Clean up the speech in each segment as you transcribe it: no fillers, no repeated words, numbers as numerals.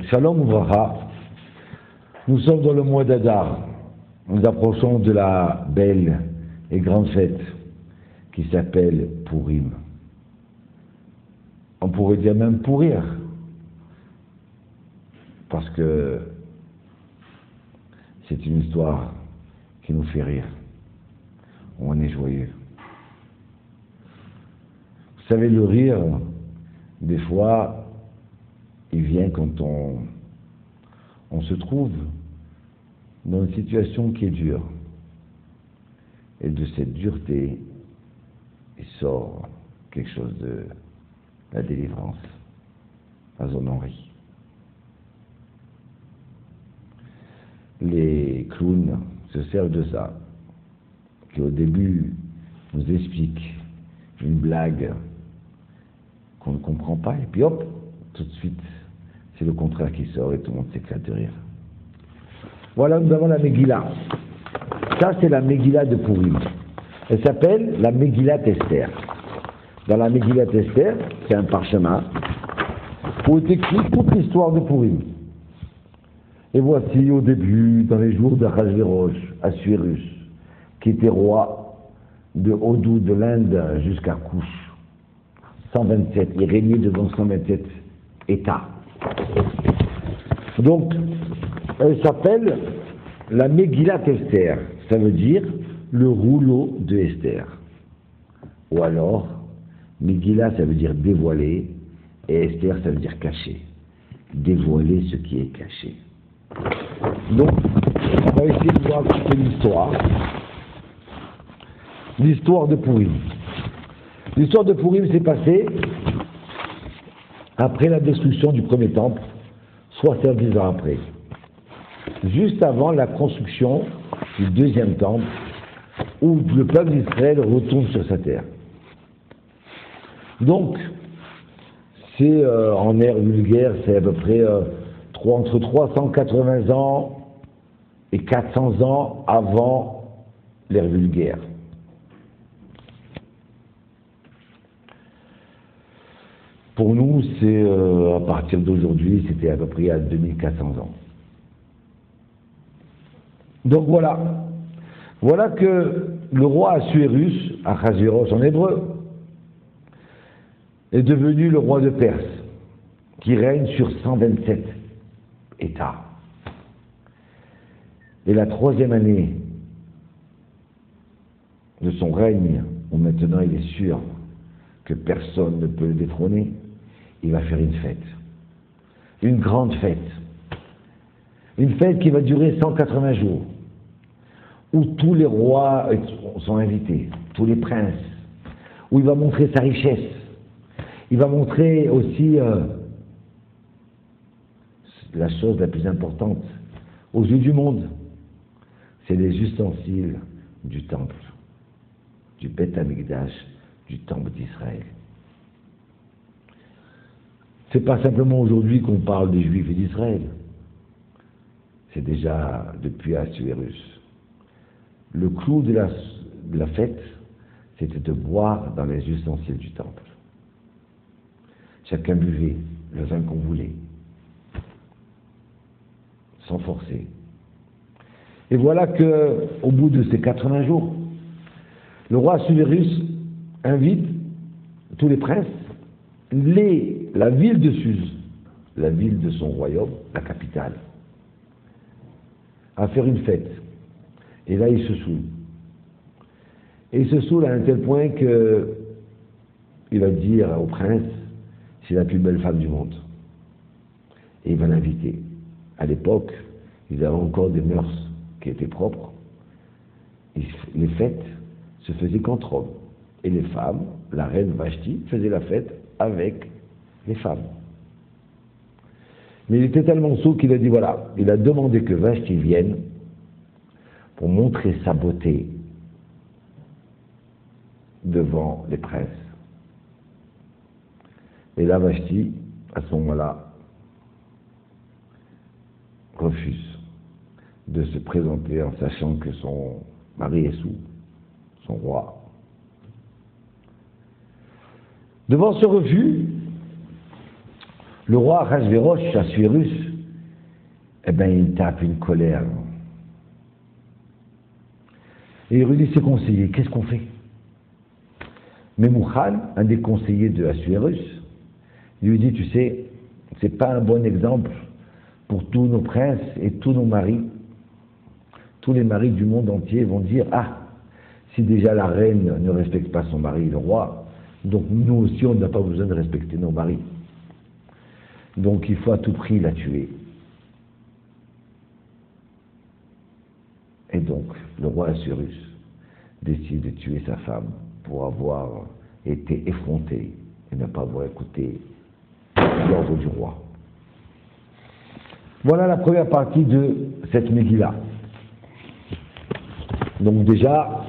Shalom Uvracha, nous sommes dans le mois d'Adar, nous approchons de la belle et grande fête qui s'appelle Purim. On pourrait dire même pour rire, parce que c'est une histoire qui nous fait rire, on est joyeux. Vous savez, le rire, des fois, il vient quand on se trouve dans une situation qui est dure. Et de cette dureté, il sort quelque chose de la délivrance. Azon Henri. Les clowns se servent de ça, qui au début nous expliquent une blague qu'on ne comprend pas, et puis hop, tout de suite, c'est le contraire qui sort et tout le monde s'éclate de rire. Voilà, nous avons la Megillah. Ça, c'est la Megillah de Purim. Elle s'appelle la Megillat Esther. Dans la Megillat Esther, c'est un parchemin où est écrite toute l'histoire de Purim. Et voici au début, dans les jours d'Achashvérosh, Assuérus, qui était roi de Hodou, de l'Inde jusqu'à Couche, 127, il régnait devant 127 États. Donc, elle s'appelle la Megillat Esther, ça veut dire le rouleau de Esther. Ou alors, Megillah, ça veut dire dévoiler, et Esther, ça veut dire cacher. Dévoiler ce qui est caché. Donc, on va essayer de voir toute l'histoire. L'histoire de Purim. L'histoire de Purim s'est passée après la destruction du premier temple, 70 ans après. Juste avant la construction du deuxième temple, où le peuple d'Israël retourne sur sa terre. Donc, c'est en ère vulgaire, c'est à peu près entre 380 ans et 400 ans avant l'ère vulgaire. Pour nous, c'est à partir d'aujourd'hui, c'était à peu près à 2400 ans. Donc voilà. Voilà que le roi Assuérus, Achashvérosh en hébreu, est devenu le roi de Perse, qui règne sur 127 États. Et la troisième année de son règne, où maintenant il est sûr que personne ne peut le détrôner, il va faire une fête. Une grande fête. Une fête qui va durer 180 jours, où tous les rois sont invités, tous les princes, où il va montrer sa richesse. Il va montrer aussi la chose la plus importante aux yeux du monde, c'est les ustensiles du temple, du Beth Amikdash, du temple d'Israël. C'est pas simplement aujourd'hui qu'on parle des Juifs et d'Israël. C'est déjà depuis Assuérus. Le clou de la fête, c'était de boire dans les ustensiles du temple. Chacun buvait le vin qu'on voulait, sans forcer. Et voilà que, au bout de ces 80 jours, le roi Assuérus invite tous les princes, la ville de Suse, la ville de son royaume, la capitale, à faire une fête. Et là, il se saoule. Et il se saoule à un tel point que il va dire au prince, c'est la plus belle femme du monde. Et il va l'inviter. À l'époque, ils avaient encore des mœurs qui étaient propres. Et les fêtes se faisaient qu'entre hommes. Et les femmes, la reine Vashti, faisait la fête avec les femmes. Mais il était tellement sourd qu'il a dit voilà, il a demandé que Vashti vienne pour montrer sa beauté devant les princes. Et là, Vashti, à ce moment-là, refuse de se présenter en sachant que son mari est sourd, son roi. Devant ce refus, le roi Achashvérosh, Assuérus, eh bien, il tape une colère. Et il redit ses conseillers, qu'est-ce qu'on fait? Mais Mouchan, un des conseillers de Assuérus, lui dit, tu sais, c'est pas un bon exemple pour tous nos princes et tous nos maris. Tous les maris du monde entier vont dire, ah, si déjà la reine ne respecte pas son mari, le roi, donc nous aussi on n'a pas besoin de respecter nos maris. Donc il faut à tout prix la tuer. Et donc le roi Assuérus décide de tuer sa femme pour avoir été effronté et ne pas avoir écouté l'ordre du roi. Voilà la première partie de cette Megillah. Donc déjà,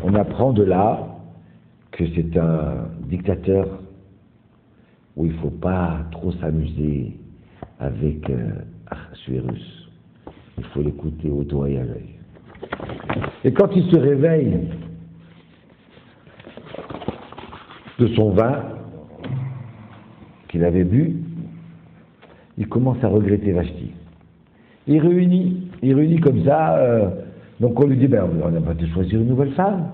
on apprend de là que c'est un dictateur où il ne faut pas trop s'amuser avec Assuérus. Il faut l'écouter au doigt et à l'œil. Et quand il se réveille de son vin qu'il avait bu, il commence à regretter Vashti. Il réunit comme ça, donc on lui dit, ben, on n'a pas de choisir une nouvelle femme.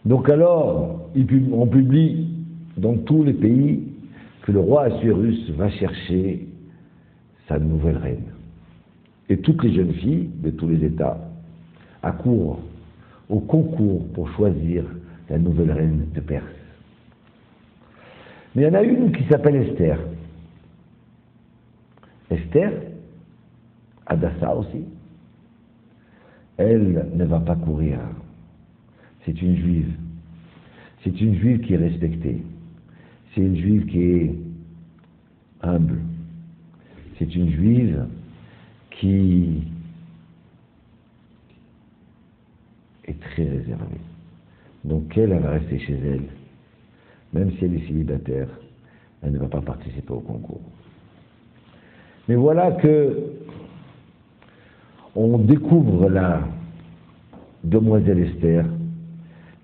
Donc alors, on publie dans tous les pays que le roi Assuérus va chercher sa nouvelle reine. Et toutes les jeunes filles de tous les États accourent au concours pour choisir la nouvelle reine de Perse. Mais il y en a une qui s'appelle Esther. Esther, Hadassah aussi, elle ne va pas courir. C'est une juive. C'est une juive qui est respectée. C'est une juive qui est humble. C'est une juive qui est très réservée. Donc elle va rester chez elle. Même si elle est célibataire, elle ne va pas participer au concours. Mais voilà que on découvre la demoiselle Esther,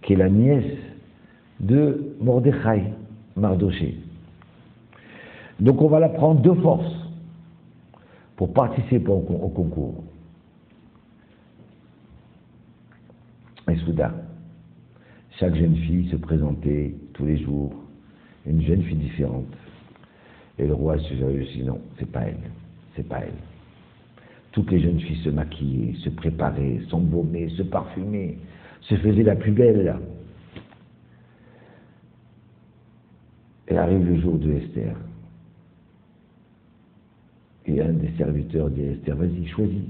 qui est la nièce de Mordechai, Mardoché. Donc on va la prendre de force pour participer au concours. Et soudain, chaque jeune fille se présentait tous les jours, une jeune fille différente. Et le roi se dit non, c'est pas elle, c'est pas elle. Toutes les jeunes filles se maquillaient, se préparaient, s'embaumaient, se parfumaient, se faisaient la plus belle. Et arrive le jour de Esther. Et un des serviteurs dit à Esther, vas-y, choisis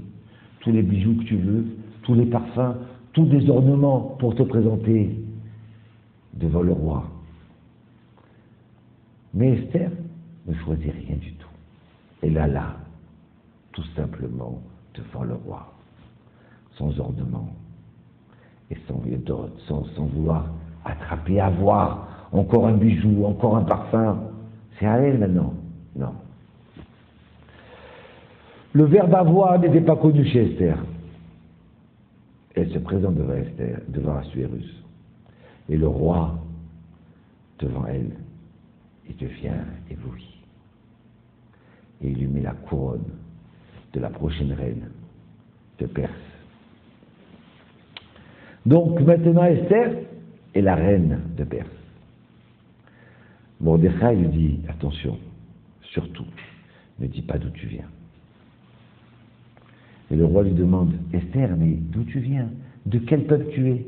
tous les bijoux que tu veux, tous les parfums, tous les ornements pour te présenter devant le roi. Mais Esther ne choisit rien du tout. Elle est là, tout simplement, devant le roi, sans ornement et sans vouloir attraper, avoir encore un bijou, encore un parfum. C'est à elle maintenant. Non. Le verbe avoir n'était pas connu chez Esther. Elle se présente devant Assuérus. Et le roi, devant elle, il devient ébloui. Et il lui met la couronne de la prochaine reine de Perse. Donc maintenant Esther est la reine de Perse. Mordechai lui dit, attention, surtout, ne dis pas d'où tu viens. Et le roi lui demande, Esther, mais d'où tu viens? De quel peuple tu es?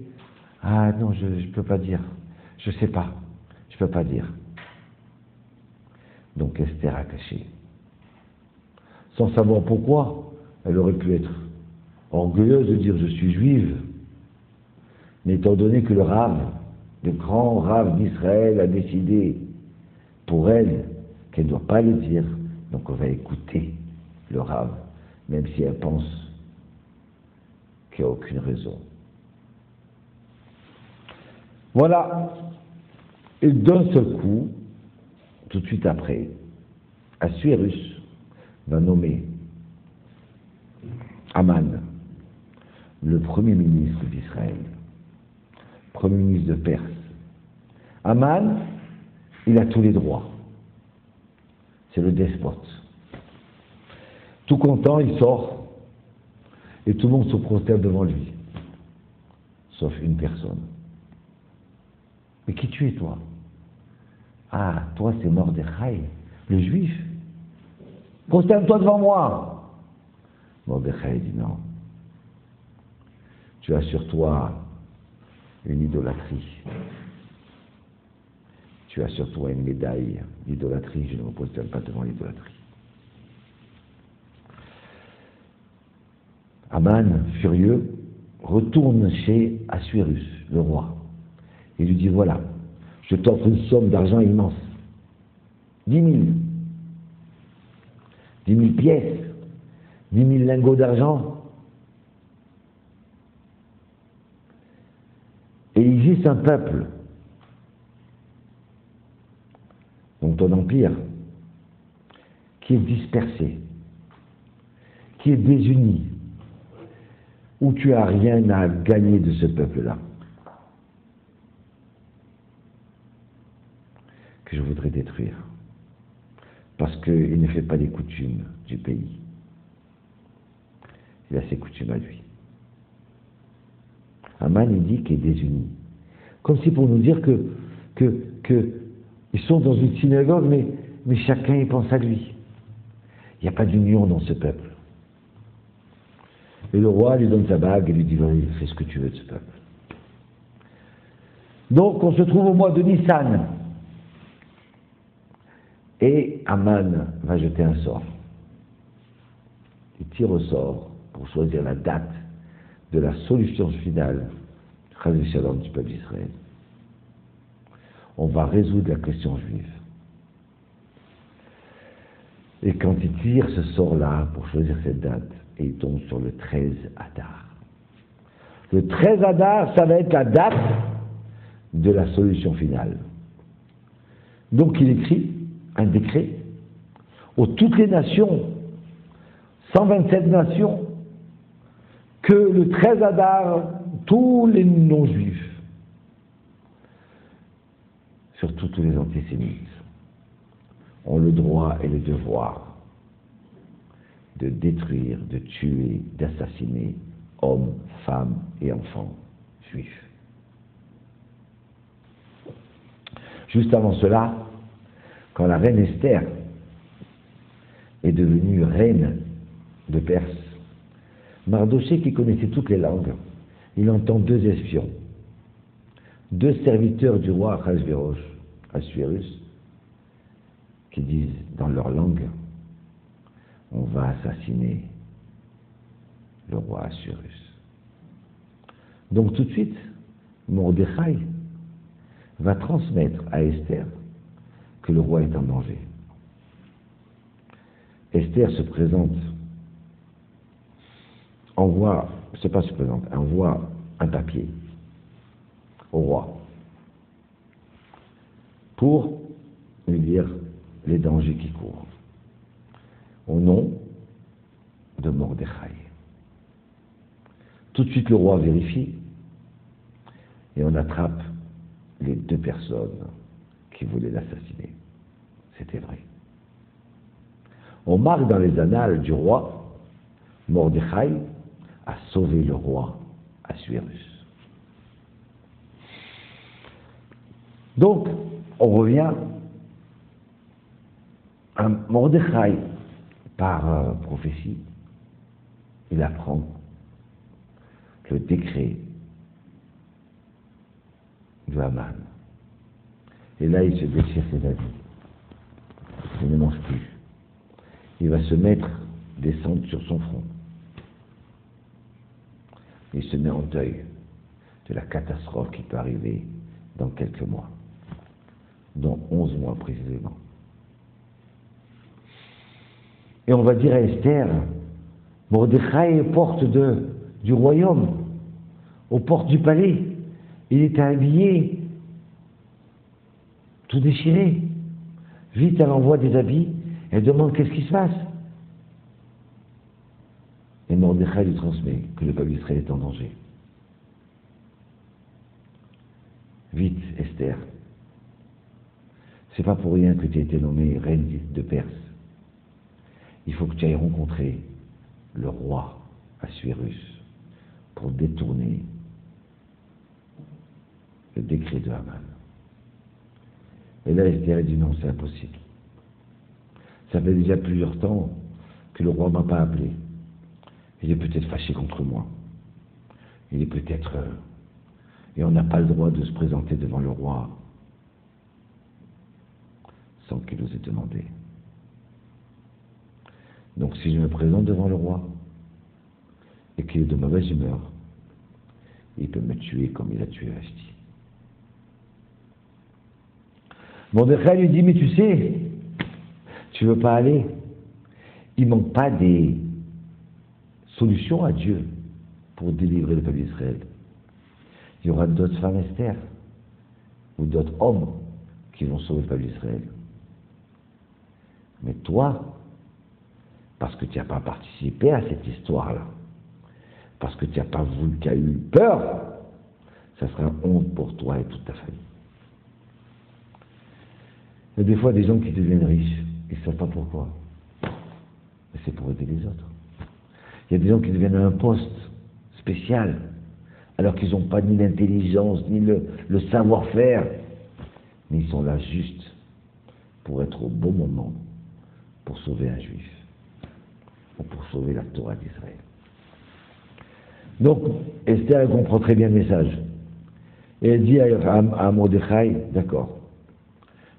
Ah non, je ne peux pas dire. Je ne sais pas. Je ne peux pas dire. Donc Esther a caché. Sans savoir pourquoi, elle aurait pu être orgueilleuse de dire je suis juive. Mais étant donné que le grand rave d'Israël a décidé pour elle qu'elle ne doit pas le dire, donc on va écouter le rave, même si elle pense qu'il n'y a aucune raison. Voilà. Et d'un seul coup, tout de suite après, Assuérus va nommer Aman, le premier ministre d'Israël, premier ministre de Perse. Aman, il a tous les droits. C'est le despote. Tout content, il sort, et tout le monde se prosterne devant lui, sauf une personne. Mais qui tu es, toi? Ah, toi, c'est Mordechai, le juif. Prosterne-toi devant moi. Mordechai dit non. Tu as sur toi une idolâtrie. Tu as sur toi une médaille d'idolâtrie. Je ne me prosterne pas devant l'idolâtrie. Aman, furieux, retourne chez Assuérus, le roi, et lui dit, voilà, je t'offre une somme d'argent immense, 10 000, 10 000 pièces, 10 000 lingots d'argent, et il existe un peuple, donc ton empire, qui est dispersé, qui est désuni, où tu n'as rien à gagner de ce peuple-là, que je voudrais détruire, parce qu'il ne fait pas les coutumes du pays. Il a ses coutumes à lui. Aman, il dit qu'il est désuni. Comme si pour nous dire ils sont dans une synagogue, mais chacun y pense à lui. Il n'y a pas d'union dans ce peuple. Et le roi lui donne sa bague et lui dit, fais ce que tu veux de ce peuple. Donc on se trouve au mois de Nissan. Et Aman va jeter un sort. Il tire au sort pour choisir la date de la solution finale du peuple d'Israël. On va résoudre la question juive. Et quand il tire ce sort-là pour choisir cette date, et il tombe sur le 13 Adar. Le 13 Adar, ça va être la date de la solution finale. Donc il écrit un décret aux toutes les nations, 127 nations, que le 13 Adar, tous les non-juifs, surtout tous les antisémites, ont le droit et le devoir de détruire, de tuer, d'assassiner hommes, femmes et enfants juifs. Juste avant cela, quand la reine Esther est devenue reine de Perse, Mardochée, qui connaissait toutes les langues, il entend deux espions, deux serviteurs du roi Assuérus, qui disent dans leur langue, on va assassiner le roi Assuérus. Donc tout de suite, Mordechai va transmettre à Esther que le roi est en danger. Esther se présente, envoie un papier au roi pour lui dire les dangers qui courent, au nom de Mordechai. Tout de suite, le roi vérifie et on attrape les deux personnes qui voulaient l'assassiner. C'était vrai. On marque dans les annales du roi, Mordechai a sauvé le roi Assuérus. Donc, on revient à Mordechai, par prophétie, il apprend le décret de Haman. Et là, il se déchire ses habits. Il ne mange plus. Il va se mettre des cendres sur son front. Il se met en deuil de la catastrophe qui peut arriver dans quelques mois, dans 11 mois précisément. Et on va dire à Esther, Mordechai est porte du royaume, aux portes du palais. Il est habillé, tout déchiré. Vite, elle envoie des habits, elle demande qu'est-ce qui se passe. Et Mordechai lui transmet que le peuple d'Israël est en danger. Vite, Esther, c'est pas pour rien que tu as été nommée reine de Perse. il faut que tu ailles rencontrer le roi Assuérus pour détourner le décret de Haman. Et là, Esther a dit non, c'est impossible. Ça fait déjà plusieurs temps que le roi ne m'a pas appelé. Il est peut-être fâché contre moi. Il est peut-être... et on n'a pas le droit de se présenter devant le roi sans qu'il nous ait demandé. Donc si je me présente devant le roi et qu'il est de mauvaise humeur, il peut me tuer comme il a tué Vashti. Mordechai lui dit, mais tu sais, tu veux pas aller. Il manque pas des solutions à Dieu pour délivrer le peuple d'Israël. Il y aura d'autres femmes Esther ou d'autres hommes qui vont sauver le peuple d'Israël. Mais toi, parce que tu n'as pas participé à cette histoire-là, parce que tu n'as pas voulu, tu as eu peur, ça sera honte pour toi et toute ta famille. Il y a des fois des gens qui deviennent riches, ils ne savent pas pourquoi. Mais c'est pour aider les autres. Il y a des gens qui deviennent à un poste spécial, alors qu'ils n'ont pas ni l'intelligence, ni le savoir-faire, mais ils sont là juste pour être au bon moment, pour sauver un juif, ou pour sauver la Torah d'Israël. Donc, Esther, elle comprend très bien le message. Et elle dit à Mordechai, d'accord,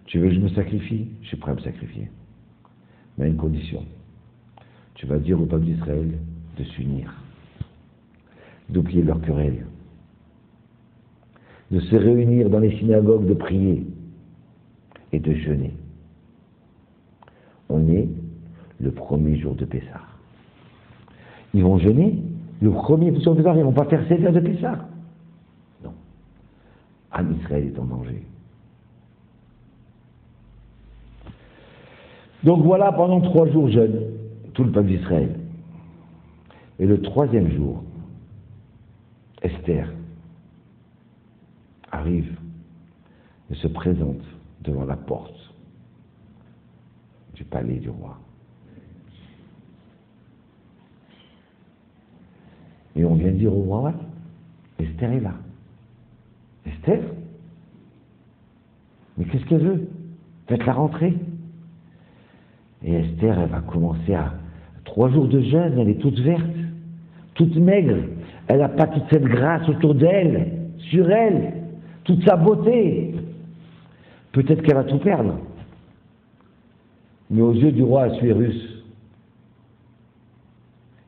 tu veux que je me sacrifie? Je suis prêt à me sacrifier. Mais à une condition. Tu vas dire au peuple d'Israël de s'unir, d'oublier leur querelle, de se réunir dans les synagogues, de prier et de jeûner. On est le premier jour de Pessah. Ils vont jeûner le premier jour de Pessah, ils ne vont pas faire 7 heures de Pessah. Non. Am Israël est en danger. Donc voilà, pendant 3 jours jeûne, tout le peuple d'Israël. Et le 3e jour, Esther arrive et se présente devant la porte du palais du roi. Et on vient dire au roi, Esther est là. Esther? Mais qu'est-ce qu'elle veut? Faites-la rentrer. Et Esther, elle va commencer à 3 jours de jeûne, elle est toute verte, toute maigre, elle n'a pas toute cette grâce autour d'elle, sur elle, toute sa beauté. Peut-être qu'elle va tout perdre. Mais aux yeux du roi Assuérus,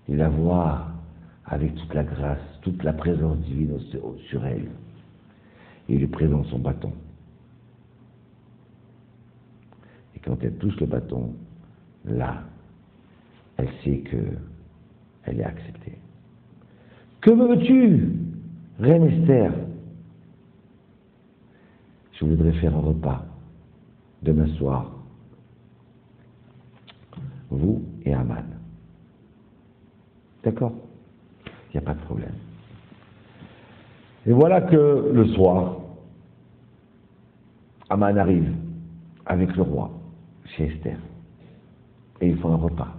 il la voit avec toute la grâce, toute la présence divine sur elle. Et il lui présente son bâton. Et quand elle touche le bâton, là, elle sait qu'elle est acceptée. Que veux-tu, reine Esther? Je voudrais faire un repas demain soir, vous et Haman. D'accord? Il n'y a pas de problème. Et voilà que le soir, Haman arrive avec le roi chez Esther. Et ils font un repas.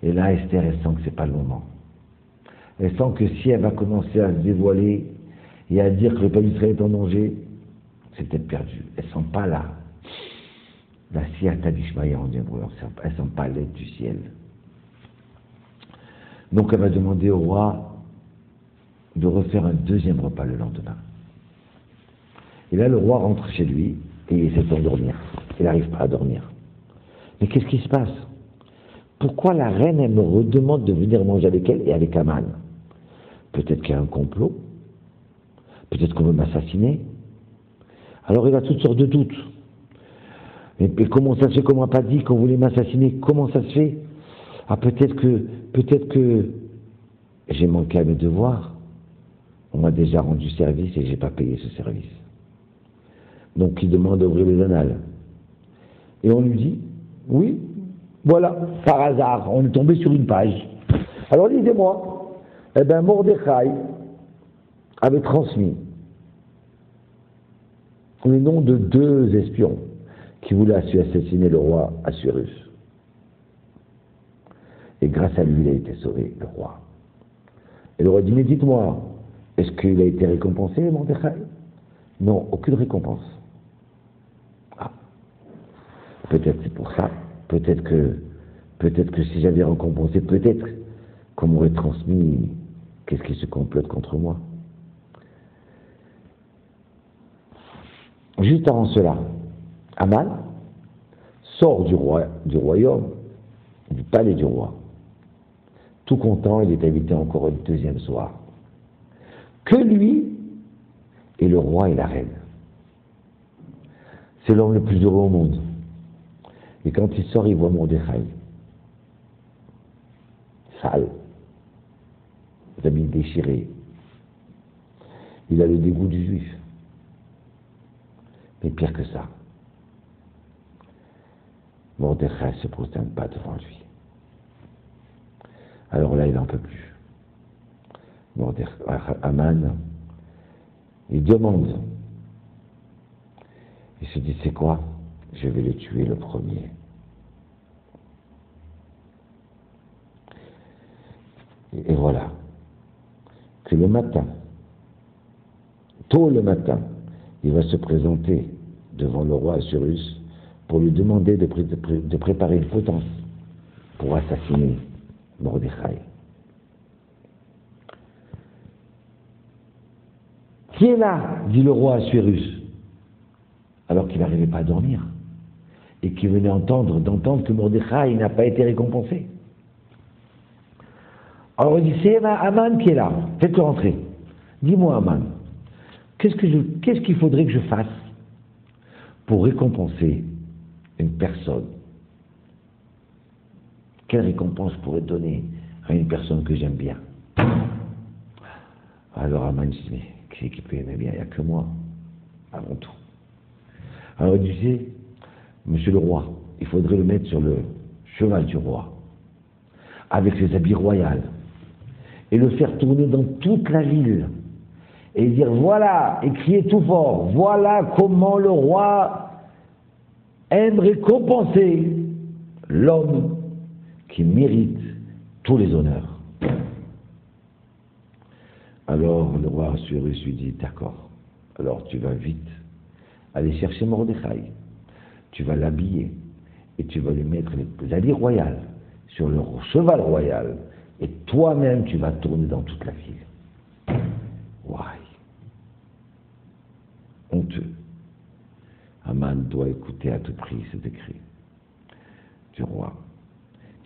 Et là, Esther, elle sent que c'est pas le moment. Elle sent que si elle va commencer à se dévoiler et à dire que le peuple d'Israël est en danger, c'est peut-être perdu. Elle sent pas la siyata d'Ishmaïa en hébreu. Elle sent pas l'aide du ciel. Donc elle va demander au roi de refaire un 2e repas le lendemain. Et là, le roi rentre chez lui et il essaie d'endormir. Il n'arrive pas à dormir. Mais qu'est-ce qui se passe? Pourquoi la reine, elle me redemande de venir manger avec elle et avec Haman? Peut-être qu'il y a un complot. Peut-être qu'on veut m'assassiner. Alors il a toutes sortes de doutes. Mais comment ça se fait qu'on m'a pas dit qu'on voulait m'assassiner? Comment ça se fait? Ah, peut-être que j'ai manqué à mes devoirs. On m'a déjà rendu service et j'ai pas payé ce service. Donc il demande d'ouvrir les annales. Et on lui dit, oui, voilà, par hasard, on est tombé sur une page. Alors lisez-moi, eh bien Mordechai avait transmis le nom de 2 espions qui voulaient assassiner le roi Assuérus. Et grâce à lui, il a été sauvé, le roi. Et le roi dit, mais dites-moi, est-ce qu'il a été récompensé, Mordechai? Non, aucune récompense. Ah, peut-être c'est pour ça, peut-être que si j'avais récompensé, peut-être qu'on m'aurait transmis qu'est-ce qui se complote contre moi. Juste avant cela, Aman sort du royaume, du palais du roi. Tout content, il est invité encore une deuxième soir. Que lui et le roi et la reine. C'est l'homme le plus heureux au monde. Et quand il sort, il voit Mordechai. Sale. Les habits déchirés. Il a le dégoût du juif. Mais pire que ça, Mordechai ne se prosterne pas devant lui. Alors là, il n'en peut plus. Aman, il demande. Il se dit, c'est quoi? Je vais le tuer le premier. Et voilà que le matin, tôt le matin, il va se présenter devant le roi Assuérus pour lui demander de préparer une potence pour assassiner Mordechai. Qui est là? Dit le roi Assuérus, alors qu'il n'arrivait pas à dormir et qu'il venait d'entendre que Mordechai n'a pas été récompensé. Alors il dit, c'est Aman qui est là, faites-le rentrer. Dis-moi, Aman, qu'est-ce qu'il faudrait que je fasse pour récompenser une personne? Quelle récompense je pourrais donner à une personne que j'aime bien? Alors Aman dit, mais qui c'est qui peut aimer bien? Il n'y a que moi, avant tout. Alors il disait, monsieur le roi, il faudrait le mettre sur le cheval du roi, avec ses habits royaux, et le faire tourner dans toute la ville, et dire, voilà, et crier tout fort, voilà comment le roi aime récompenser l'homme qui mérite tous les honneurs. Alors le roi Assuérus lui dit, d'accord, alors tu vas vite aller chercher Mordechai, tu vas l'habiller, et tu vas lui mettre les habits royaux sur le cheval royal, et toi-même tu vas tourner dans toute la ville. Why? Honteux. Aman doit écouter à tout prix ce décret du roi.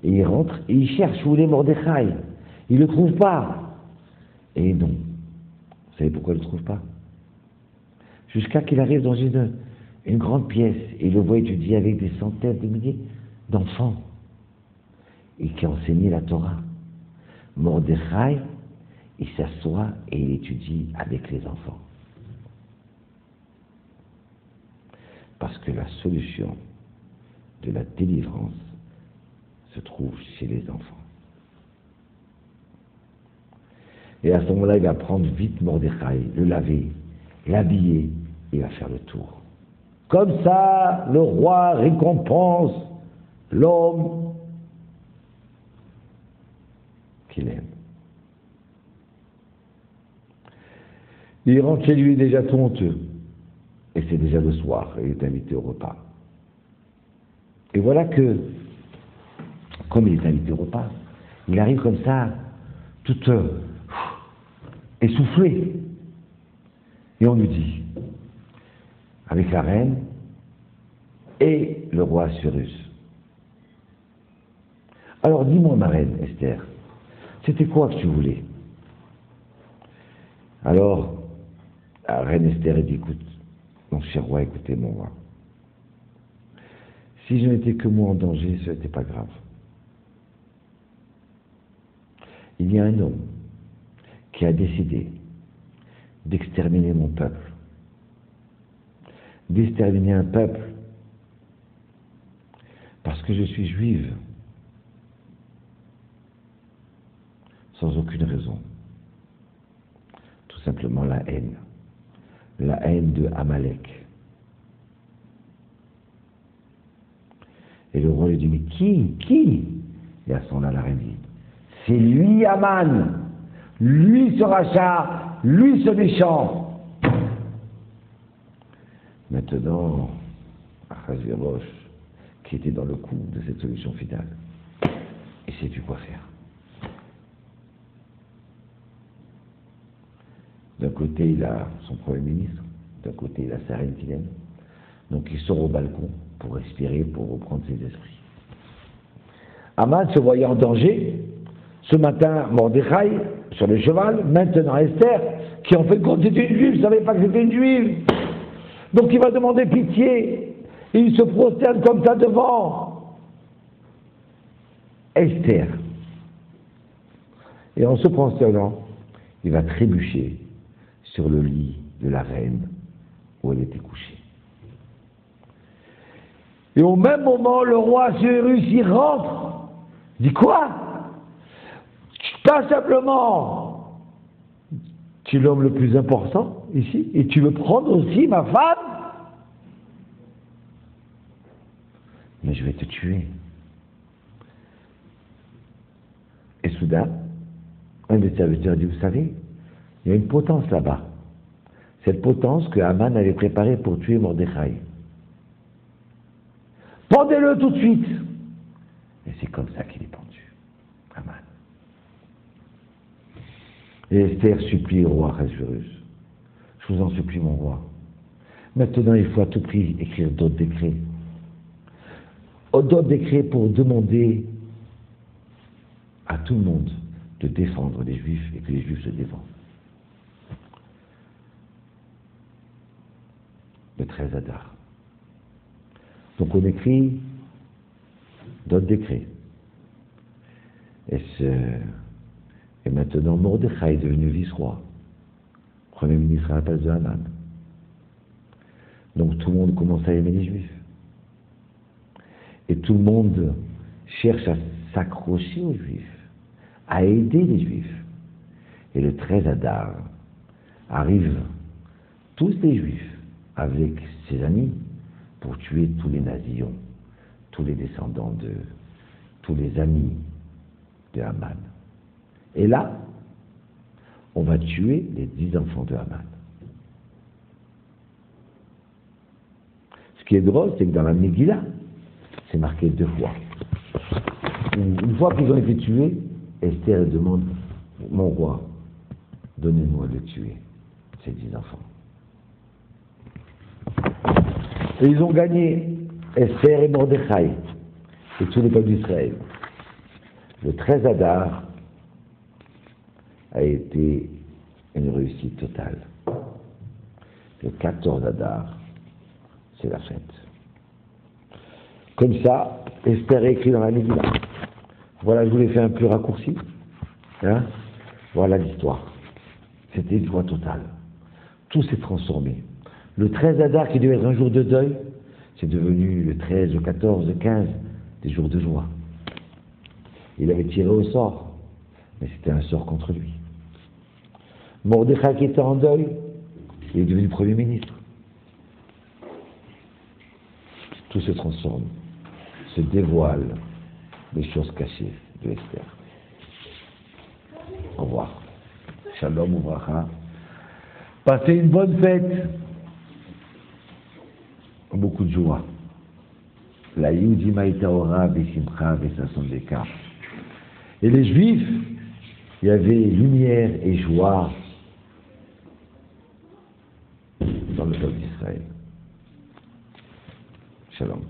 Et il rentre et il cherche où est Mordechai. Il ne le trouve pas. Et non. Vous savez pourquoi il ne le trouve pas? Jusqu'à qu'il arrive dans une grande pièce et il le voit étudier avec des centaines de milliers d'enfants et qui enseignaient la Torah. Mordechai, il s'assoit et il étudie avec les enfants. Parce que la solution de la délivrance se trouve chez les enfants. Et à ce moment-là, il va prendre vite Mordechai, le laver, l'habiller, et il va faire le tour. Comme ça, le roi récompense l'homme qu'il aime. Il rentre chez lui déjà tout honteux. Et c'est déjà le soir, il est invité au repas. Et voilà que, comme il est invité au repas, il arrive comme ça, tout essoufflé. Et on lui dit, avec la reine et le roi Assuérus. Alors dis-moi, ma reine, Esther, c'était quoi que tu voulais? Alors, la reine Esther dit, écoute, mon cher roi, écoutez mon roi. Si je n'étais que moi en danger, ce n'était pas grave. Il y a un homme qui a décidé d'exterminer mon peuple. D'exterminer un peuple parce que je suis juive. Sans aucune raison. Tout simplement la haine. La haine de Amalek. Et le roi lui dit, mais qui? Il Et à ce moment-là, la reine dit, c'est lui, Aman, lui ce rachat, lui ce méchant. Maintenant, Achashverosh, qui était dans le coup de cette solution finale, il sait plus quoi faire. D'un côté, il a son Premier ministre, d'un côté, il a sa reine qui l'aime. Donc il sort au balcon pour respirer, pour reprendre ses esprits. Aman se voyait en danger. Ce matin, Mordechai, sur le cheval, maintenant Esther, qui en fait compte était une juive, ne savait pas que c'était une juive. Donc il va demander pitié. Et il se prosterne comme ça devant Esther. Et en se prosternant, il va trébucher sur le lit de la reine où elle était couchée. Et au même moment, le roi Assuérus y rentre. Il dit quoi? Pas simplement, tu es l'homme le plus important ici, et tu veux prendre aussi ma femme? Mais je vais te tuer. Et soudain, un des serviteurs dit, vous savez, il y a une potence là-bas. Cette potence que Aman avait préparée pour tuer Mordechai. Pendez-le tout de suite. Et c'est comme ça qu'il est pendu, Aman. Et Esther supplie au roi Ahasuérus, je vous en supplie mon roi. Maintenant il faut à tout prix écrire d'autres décrets. D'autres décrets pour demander à tout le monde de défendre les Juifs et que les Juifs se défendent. Le 13 Adar. Donc on écrit d'autres décrets. Et maintenant Mordechai est devenu vice-roi, premier ministre à la place de Haman. Donc tout le monde commence à aimer les Juifs. Et tout le monde cherche à s'accrocher aux Juifs, à aider les Juifs. Et le 13 Adar arrivent tous les Juifs avec ses amis pour tuer tous les nazillons, tous les descendants de, tous les amis de Haman. Et là, on va tuer les 10 enfants de Haman. Ce qui est drôle, c'est que dans la Megillah, c'est marqué 2 fois. Une fois qu'ils ont été tués, Esther demande, mon roi, donnez-moi de tuer ces 10 enfants. Et ils ont gagné, Esther et Mordechai, et tous les peuples d'Israël. Le 13 Adar a été une réussite totale. Le 14 Adar, c'est la fête. Comme ça, Esther est écrit dans la Megillah. Voilà, je vous l'ai fait un peu raccourci. Hein? Voilà l'histoire. C'était une joie totale. Tout s'est transformé. Le 13 Adar, qui devait être un jour de deuil, c'est devenu le 13, le 14, le 15, des jours de joie. Il avait tiré au sort, mais c'était un sort contre lui. Mordechai, qui était en deuil, il est devenu Premier ministre. Tout se transforme, se dévoile les choses cachées de Esther. Au revoir. Shalom uvracha. Passez une bonne fête. Beaucoup de joie. La Yehudi Maïtaora, Besimcha, Besasson Beka. Et les Juifs, il y avait lumière et joie dans le peuple d'Israël. Shalom.